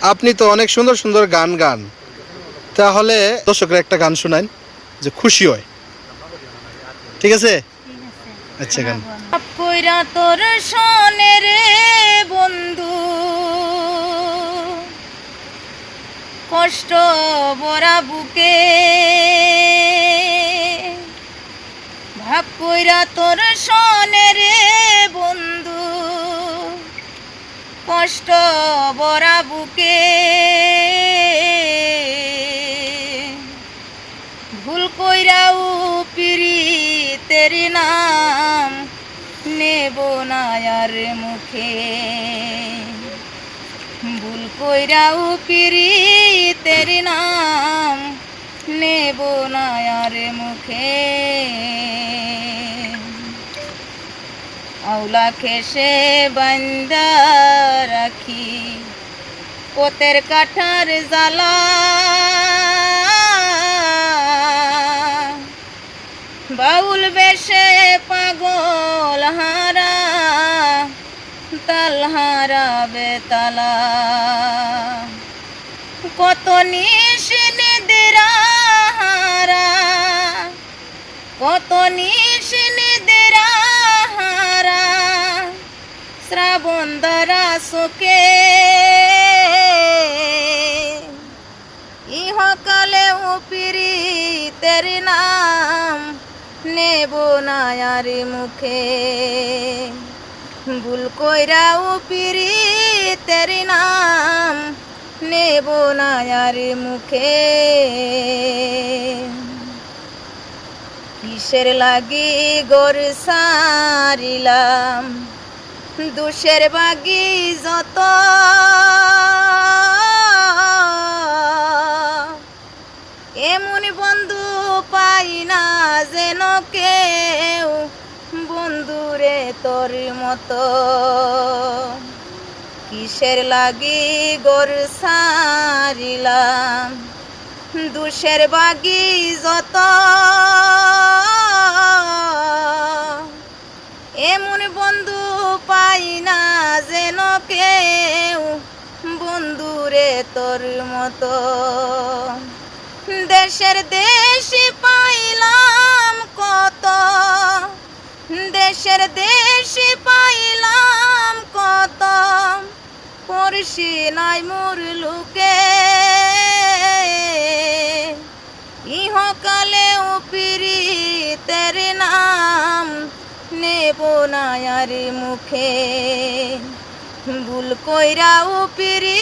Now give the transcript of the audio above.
আপনি তো অনেক সুন্দর সুন্দর গান গান, তাহলে দর্শকরা একটা গান শোনান যে খুশি হয়। ঠিক আছে, ঠিক আছে, আচ্ছা গান। মাফ কইরা তোর সনে রে বন্ধু, কষ্ট ভরা বুকে ভাব কইরা তোর সনে রে বন্ধু, কষ্ট ভরা বুকে ভুল কইরাও পিরিতের নাম নেব না আর মুখে, ভুল কইরাও পিরিতের নাম নেব না আর মুখে। আউলা খেসে বান্দা রাখি পোতের কাঠার জ্বালা, বাউল বেশে পাগল হারা তাল হারা বেতালা, কত নিশ নিদেরা হারা, কত নিশ নিদেরা হারা শ্রাবণ দ্বারা শোকে, ইহকালে পিরিতের নাম নেব না আর মুখে, ভুল কইরাও পিরিতের নাম নেব না আর মুখে। কিসের লাগি গোর সারিলাম দুষের বাগি যত, এমন বন্ধু পাই না যেন কেউ বন্ধুরে তোর মতো, কিসের লাগি গোর সারিলাম দুষের বাগি যত, এমন বন্ধু পাই না যেন কেউ বন্ধুরে তোর মতো, দেশের দেশে পাইলাম কত, দেশের দেশে পাইলাম কত, পড়শি নাই মোর লোকে, ইহকালে পিরিতের নাম নেব না আর মুখে, ভুল কইরাও পিরি